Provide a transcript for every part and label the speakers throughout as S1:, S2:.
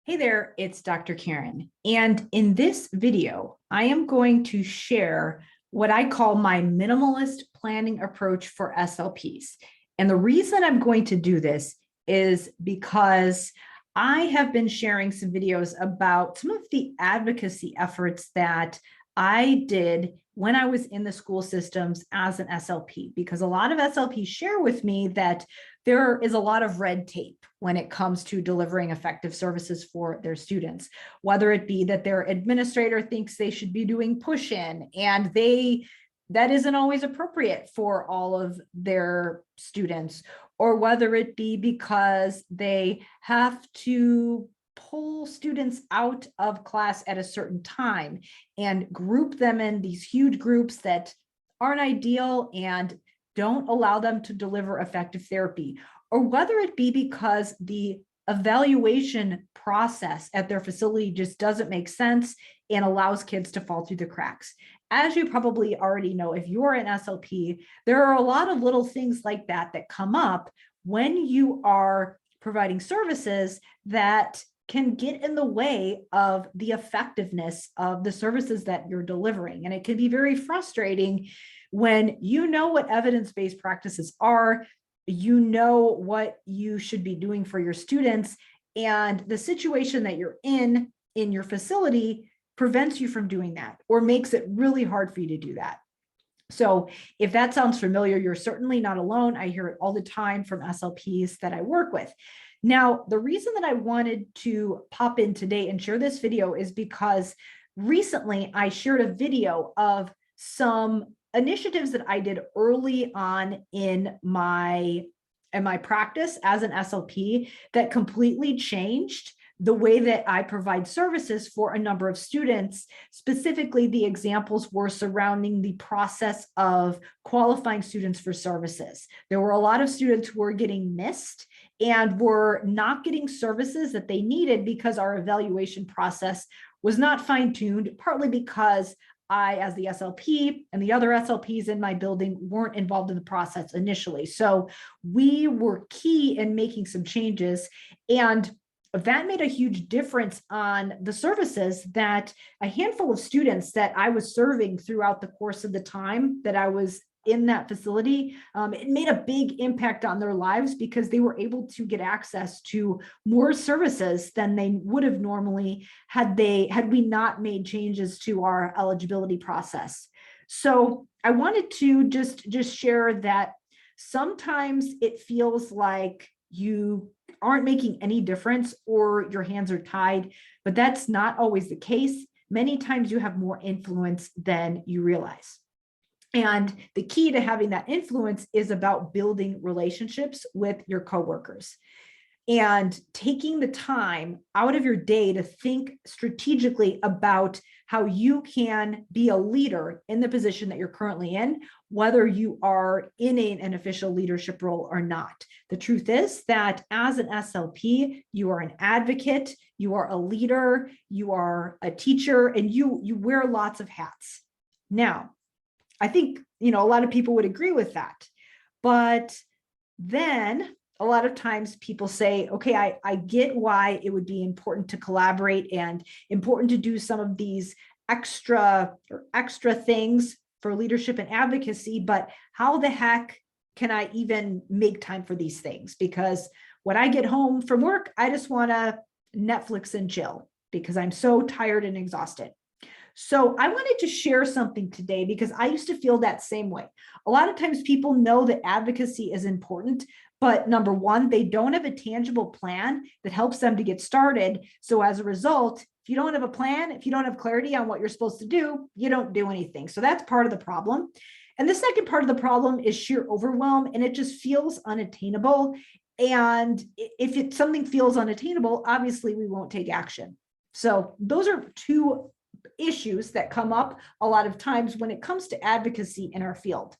S1: Hey there, it's Dr. Karen. And in this video, I am going to share what I call my minimalist planning approach for SLPs. And the reason I'm going to do this is because I have been sharing some videos about some of the advocacy efforts that I did when I was in the school systems as an SLP, because a lot of SLPs share with me that there is a lot of red tape when it comes to delivering effective services for their students, whether it be that their administrator thinks they should be doing push-in and that isn't always appropriate for all of their students, or whether it be because they have to pull students out of class at a certain time and group them in these huge groups that aren't ideal and don't allow them to deliver effective therapy, or whether it be because the evaluation process at their facility just doesn't make sense and allows kids to fall through the cracks. As you probably already know, if you're an SLP, there are a lot of little things like that that come up when you are providing services that can get in the way of the effectiveness of the services that you're delivering. And it can be very frustrating when you know what evidence-based practices are, you know what you should be doing for your students, and the situation that you're in your facility prevents you from doing that or makes it really hard for you to do that. So if that sounds familiar, you're certainly not alone. I hear it all the time from SLPs that I work with. Now, the reason that I wanted to pop in today and share this video is because recently I shared a video of some initiatives that I did early on in my practice as an SLP that completely changed the way that I provide services for a number of students. Specifically, the examples were surrounding the process of qualifying students for services. There were a lot of students who were getting missed and were not getting services that they needed because our evaluation process was not fine-tuned, partly because I, as the SLP, and the other SLPs in my building weren't involved in the process initially. So we were key in making some changes, and that made a huge difference on the services that a handful of students that I was serving throughout the course of the time that I was in that facility. It made a big impact on their lives because they were able to get access to more services than they would have normally had we not made changes to our eligibility process. So I wanted to just share that sometimes it feels like you aren't making any difference or your hands are tied, but that's not always the case. Many times you have more influence than you realize. And the key to having that influence is about building relationships with your coworkers and taking the time out of your day to think strategically about how you can be a leader in the position that you're currently in, whether you are in an official leadership role or not. The truth is that as an SLP, you are an advocate, you are a leader, you are a teacher, and you wear lots of hats. Now, I think, a lot of people would agree with that. But then a lot of times people say, okay, I get why it would be important to collaborate and important to do some of these extra things for leadership and advocacy, but how the heck can I even make time for these things? Because when I get home from work, I just want to Netflix and chill because I'm so tired and exhausted. So I wanted to share something today because I used to feel that same way. A lot of times people know that advocacy is important, but number one, they don't have a tangible plan that helps them to get started. So as a result, if you don't have a plan, if you don't have clarity on what you're supposed to do, you don't do anything. So that's part of the problem. And the second part of the problem is sheer overwhelm, and it just feels unattainable. And if something feels unattainable, obviously we won't take action. So those are two issues that come up a lot of times when it comes to advocacy in our field.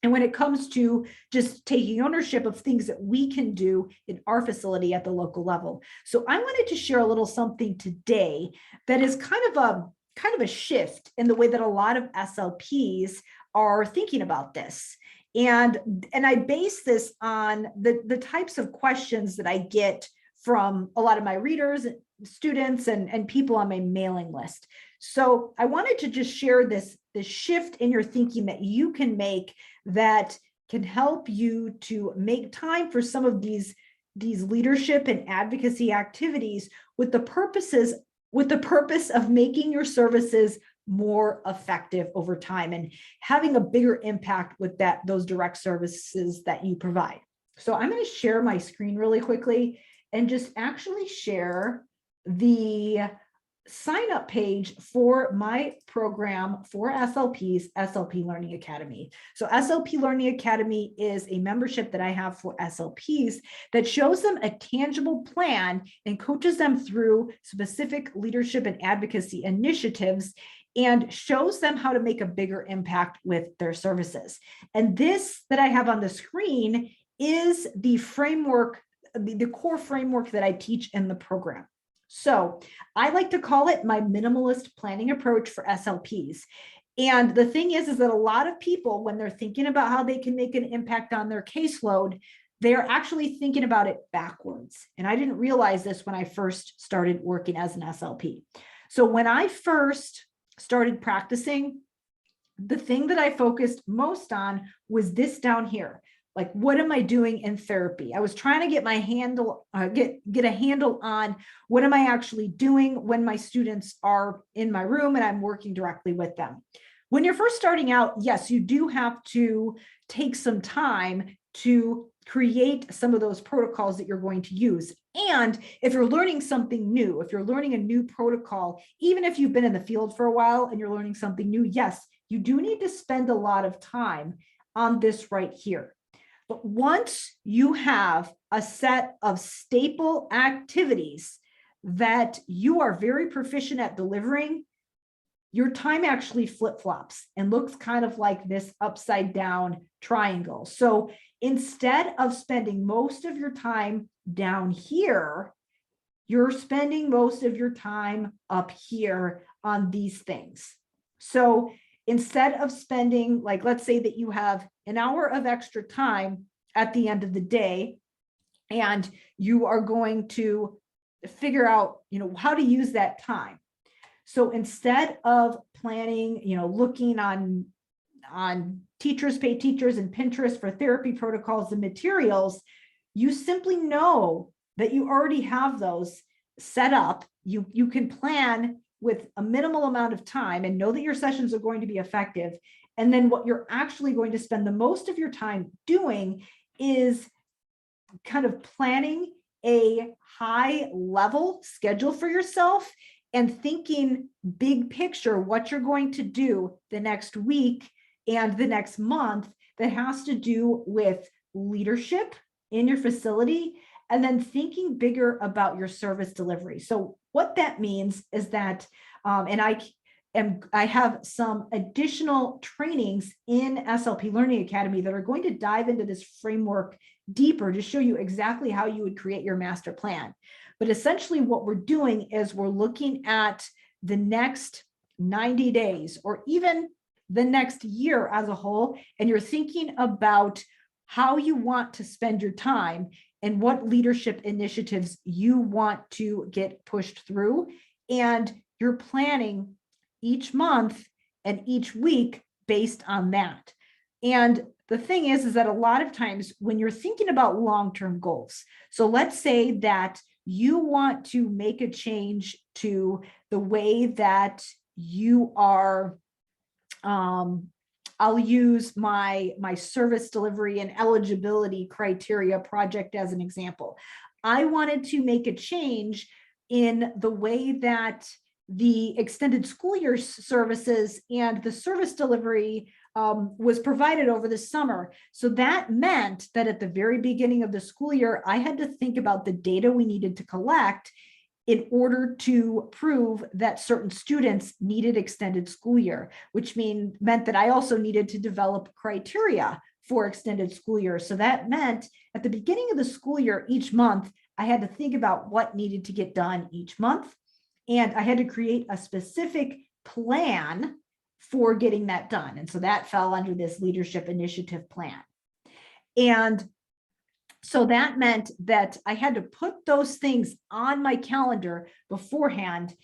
S1: And when it comes to just taking ownership of things that we can do in our facility at the local level. So I wanted to share a little something today that is kind of a shift in the way that a lot of SLPs are thinking about this. And I base this on the types of questions that I get from a lot of my readers, students, and people on my mailing list. So I wanted to just share this shift in your thinking that you can make that can help you to make time for some of these leadership and advocacy activities with the purpose of making your services more effective over time and having a bigger impact with those direct services that you provide. So I'm going to share my screen really quickly and just actually share the sign up page for my program for SLPs, SLP Learning Academy. So SLP Learning Academy is a membership that I have for SLPs that shows them a tangible plan and coaches them through specific leadership and advocacy initiatives and shows them how to make a bigger impact with their services. And this that I have on the screen is the framework, the core framework that I teach in the program. So I like to call it my minimalist planning approach for SLPs. And the thing is that a lot of people, when they're thinking about how they can make an impact on their caseload, they're actually thinking about it backwards. And I didn't realize this when I first started working as an SLP. So when I first started practicing, the thing that I focused most on was this down here. Like, what am I doing in therapy? I was trying to get my handle, get a handle on what am I actually doing when my students are in my room and I'm working directly with them. When you're first starting out, yes, you do have to take some time to create some of those protocols that you're going to use. And if you're learning something new, if you're learning a new protocol, even if you've been in the field for a while and you're learning something new, yes, you do need to spend a lot of time on this right here. But once you have a set of staple activities that you are very proficient at delivering, your time actually flip-flops and looks kind of like this upside down triangle. So instead of spending most of your time down here, you're spending most of your time up here on these things. So instead of spending, like, let's say that you have an hour of extra time at the end of the day, and you are going to figure out, how to use that time. So instead of planning, looking on Teachers Pay Teachers and Pinterest for therapy protocols and materials, you simply know that you already have those set up. You can plan with a minimal amount of time and know that your sessions are going to be effective. And then what you're actually going to spend the most of your time doing is kind of planning a high level schedule for yourself and thinking big picture, what you're going to do the next week and the next month that has to do with leadership in your facility, and then thinking bigger about your service delivery. So what that means is that, and I have some additional trainings in SLP Learning Academy that are going to dive into this framework deeper to show you exactly how you would create your master plan. But essentially what we're doing is we're looking at the next 90 days or even the next year as a whole, and you're thinking about how you want to spend your time and what leadership initiatives you want to get pushed through. And you're planning each month and each week based on that. And the thing is that a lot of times when you're thinking about long-term goals, so let's say that you want to make a change to the way that you are, I'll use my service delivery and eligibility criteria project as an example. I wanted to make a change in the way that the extended school year services and the service delivery was provided over the summer. So that meant that at the very beginning of the school year, I had to think about the data we needed to collect in order to prove that certain students needed extended school year, which meant that I also needed to develop criteria for extended school year. So that meant at the beginning of the school year, each month, I had to think about what needed to get done each month. And I had to create a specific plan for getting that done. And so that fell under this leadership initiative plan. And So that meant that I had to put those things on my calendar beforehand,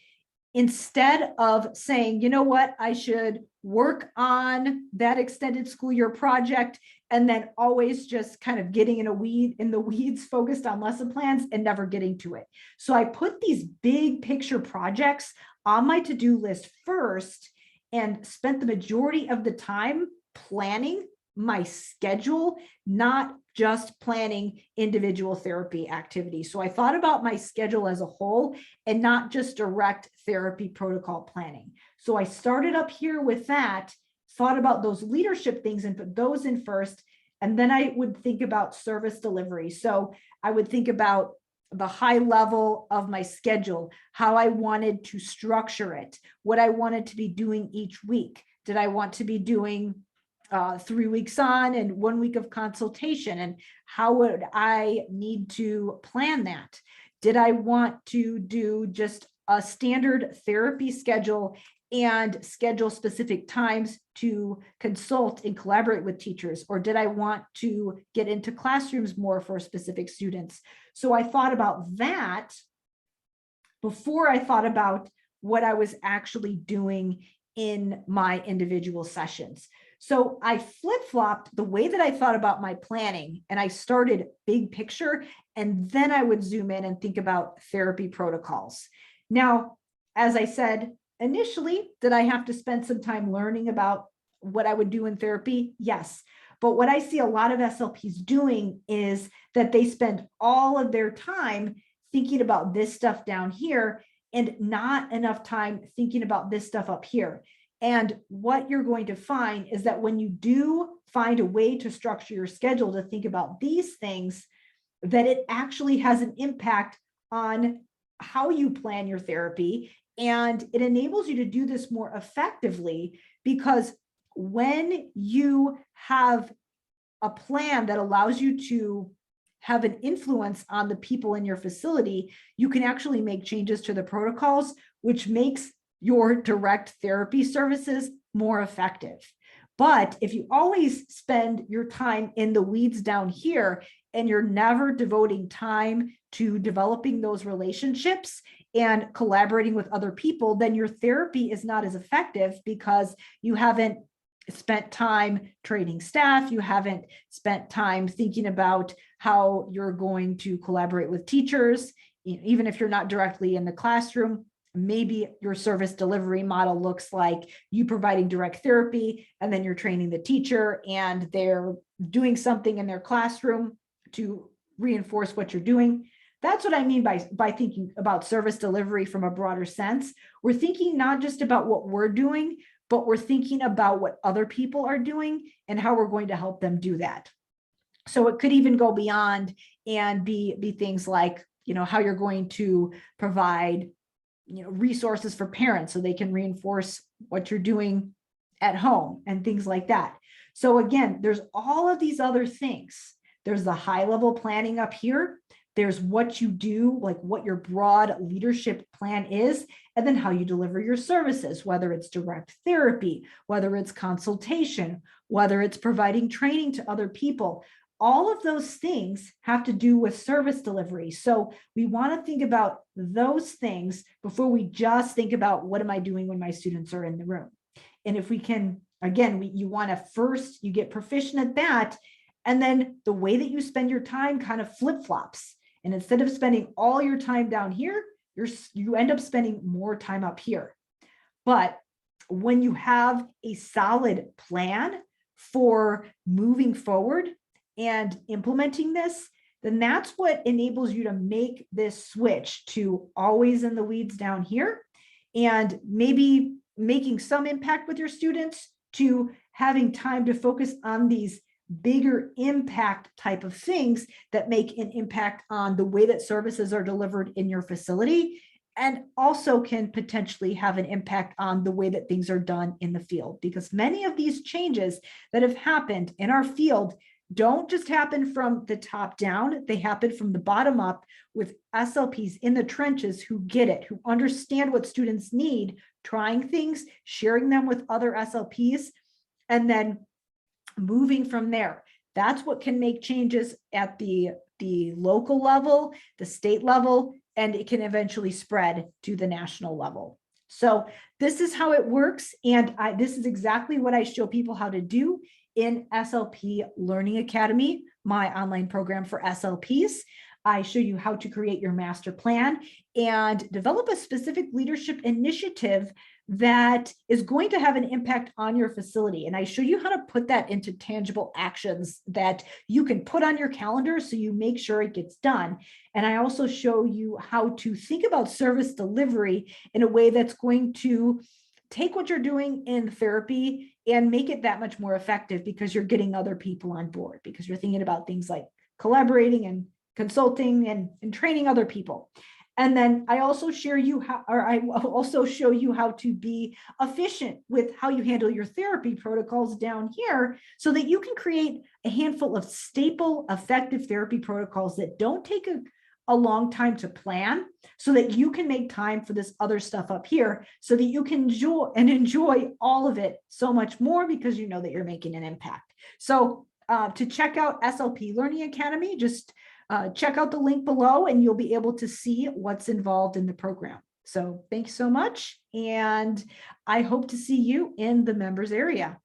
S1: instead of saying, you know what, I should work on that extended school year project and then always just kind of getting in the weeds, focused on lesson plans and never getting to it. So I put these big picture projects on my to-do list first and spent the majority of the time planning my schedule, not just planning individual therapy activities. So I thought about my schedule as a whole and not just direct therapy protocol planning. So I started up here with that, thought about those leadership things and put those in first. And then I would think about service delivery. So I would think about the high level of my schedule, how I wanted to structure it, what I wanted to be doing each week. Did I want to be doing 3 weeks on and 1 week of consultation, and how would I need to plan that? Did I want to do just a standard therapy schedule and schedule specific times to consult and collaborate with teachers? Or did I want to get into classrooms more for specific students? So I thought about that before I thought about what I was actually doing in my individual sessions. So I flip-flopped the way that I thought about my planning, and I started big picture, and then I would zoom in and think about therapy protocols. Now, as I said, initially, did I have to spend some time learning about what I would do in therapy? Yes. But what I see a lot of SLPs doing is that they spend all of their time thinking about this stuff down here and not enough time thinking about this stuff up here. And what you're going to find is that when you do find a way to structure your schedule to think about these things, that it actually has an impact on how you plan your therapy. And it enables you to do this more effectively, because when you have a plan that allows you to have an influence on the people in your facility, you can actually make changes to the protocols, which makes your direct therapy services more effective. But if you always spend your time in the weeds down here and you're never devoting time to developing those relationships and collaborating with other people, then your therapy is not as effective, because you haven't spent time training staff, you haven't spent time thinking about how you're going to collaborate with teachers. Even if you're not directly in the classroom, maybe your service delivery model looks like you providing direct therapy, and then you're training the teacher and they're doing something in their classroom to reinforce what you're doing. That's what I mean by thinking about service delivery from a broader sense. We're thinking not just about what we're doing, but we're thinking about what other people are doing and how we're going to help them do that. So it could even go beyond and be things like, how you're going to provide resources for parents so they can reinforce what you're doing at home and things like that. So again, there's all of these other things. There's the high level planning up here. There's what you do, like what your broad leadership plan is, and then how you deliver your services, whether it's direct therapy, whether it's consultation, whether it's providing training to other people. All of those things have to do with service delivery. So we want to think about those things before we just think about what am I doing when my students are in the room. And if we can, again, you want to first, you get proficient at that. And then the way that you spend your time kind of flip-flops. And instead of spending all your time down here, you end up spending more time up here. But when you have a solid plan for moving forward and implementing this, then that's what enables you to make this switch to always in the weeds down here, and maybe making some impact with your students, to having time to focus on these bigger impact type of things that make an impact on the way that services are delivered in your facility, and also can potentially have an impact on the way that things are done in the field. Because many of these changes that have happened in our field don't just happen from the top down, they happen from the bottom up, with SLPs in the trenches who get it, who understand what students need, trying things, sharing them with other SLPs, and then moving from there. That's what can make changes at the the local level, the state level, and it can eventually spread to the national level. So this is how it works. And this is exactly what I show people how to do in SLP Learning Academy, my online program for SLPs. I show you how to create your master plan and develop a specific leadership initiative that is going to have an impact on your facility. And I show you how to put that into tangible actions that you can put on your calendar so you make sure it gets done. And I also show you how to think about service delivery in a way that's going to take what you're doing in therapy and make it that much more effective, because you're getting other people on board, because you're thinking about things like collaborating and consulting and training other people. And then I also show you how to be efficient with how you handle your therapy protocols down here, so that you can create a handful of staple, effective therapy protocols that don't take a long time to plan, so that you can make time for this other stuff up here, so that you can enjoy all of it so much more, because you know that you're making an impact. So to check out SLP Learning Academy, just check out the link below and you'll be able to see what's involved in the program. So thanks so much. And I hope to see you in the members area.